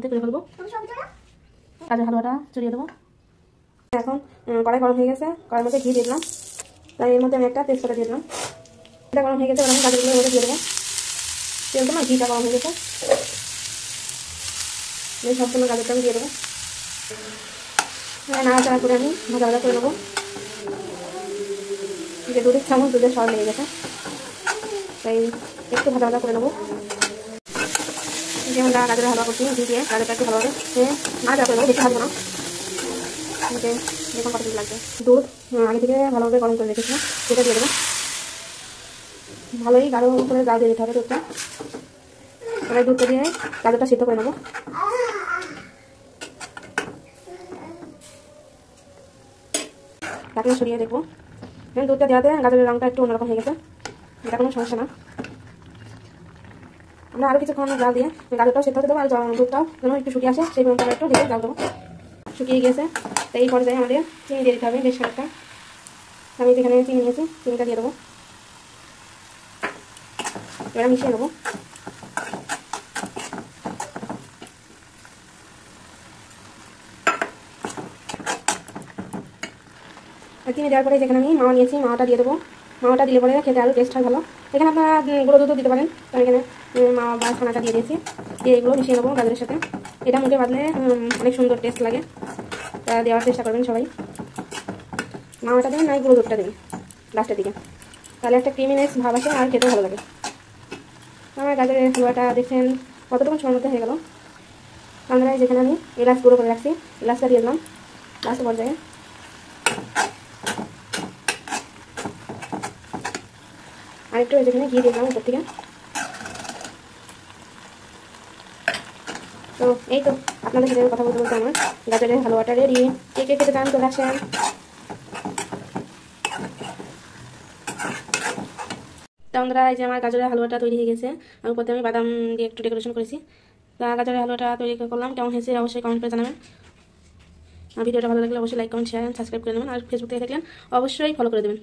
মধ্যে করে ফেলবো। গাজর হালুয়াটা চড়িয়ে দেবো। এখন কড়াই গরম হয়ে গেছে, কড়াইয়ের মধ্যে ঘি দিয়ে দিলাম। তাই এর মধ্যে আমি একটা তেজপাতা দিয়ে দিলাম। এটা গরম হয়ে গেছে, এবার আমি গাজরগুলো এর মধ্যে দিয়ে দেবো। তেলটা না ঘিটা গরম হয়ে গেছে, সম্পূর্ণ গাজরটা আমি দিয়ে দেবো। নাড়াচাড়া করে আমি ভাজা ভাজা করে নেবো। যে 2 চামচ দুধের সর লেগে গেছে, তাই একটু ভাজা ভাজা করে নেবো। যেমন গাজরের হালুয়া করছি, ঘি দিয়ে গাজরটা একটু ভালোভাবে নাড়াচাড়া করে নেবো, বেশি ভাজবো না। দেখুন কত কিছু লাগবে। দুধ আগে থেকে ভালোভাবে গরম করে রেখেছিলাম, সেটা দিয়ে দেবো। ভালোই গাঢ় করে জাল দিয়ে দিতে হবে দুধটা। এবার দুধটা দিয়ে গাজরটা সিদ্ধ করে নেবো। ঢাকনা সরিয়ে দেখবো। দুধটা দেওয়াতে গাজরের রঙটা একটু অন্যরকম হয়ে গেছে, এটা কোনো সমস্যা না। আমরা আরও কিছুক্ষণ জাল দিয়ে গাজরটাও সেদ্ধ হতে দেবো, আর দুধটাও যেন একটু শুকিয়ে আসে সেই পর্যন্ত একটু ঢেকে জাল দেবো। শুকিয়ে গিয়েছে, তাই এই পর্যায়ে আমাদের চিনি দিয়ে দিতে হবে বেশ খানিকটা। আমি যেখানে চিনি নিয়েছি চিনিটা দিয়ে দেবো। এবার মিশিয়ে নেবো। চিনি দেওয়ার পরে যেখানে আমি মাওয়া নিয়েছি মাওয়াটা দিয়ে দেবো। মাওয়াটা দিলে পরে খেতে আরও টেস্ট হয় ভালো। এখানে আপনারা গুঁড়ো দুধও দিতে পারেন, তো এখানে মাওয়া বা ছানাটা দিয়ে দিয়েছি। দিয়ে এগুলো মিশিয়ে নেবো গাজরের সাথে। এটা মুখে বাঁধলে অনেক সুন্দর টেস্ট লাগে, তা দেওয়ার চেষ্টা করবেন সবাই। মাওয়াটা দেবেন, নাই গুঁড়ো দুধটা দেবেন লাস্টের দিকে, তাহলে একটা ক্রিমিনেস ভাব আসে আর খেতেও ভালো লাগে। আমার গাজরের হালুয়াটা দেখছেন কতটুকু সময়ের মধ্যে হয়ে গেল। আমরা যেখানে আমি এলাচ গুঁড়ো করে রাখছি, এলাচটা দিয়ে দিলাম লাস্ট পর্যায়ে। আরেকটু যেখানে ঘি দিয়ে দিলাম উপর থেকে। তো এই তো আপনাদের সাথে কথা বলতে বলতে আমার গাজরের হালুয়াটা রেডি। কে কে খেতে চান চলে আসেন। তো বন্ধুরা, এই যে আমার গাজরের হালুয়াটা তৈরি হয়ে গেছে। আমি উপরে আমি বাদাম দিয়ে একটু ডেকোরেশন করেছি। তা গাজরের হালুয়াটা তৈরি করলাম, কেমন হয়েছে অবশ্যই কমেন্ট করে জানাবেন। আর ভিডিওটা ভালো লাগলে অবশ্যই লাইক কমেন্ট শেয়ার সাবস্ক্রাইব করে নেবেন। আর ফেসবুক থেকে থাকলেন অবশ্যই ফলো করে দেবেন।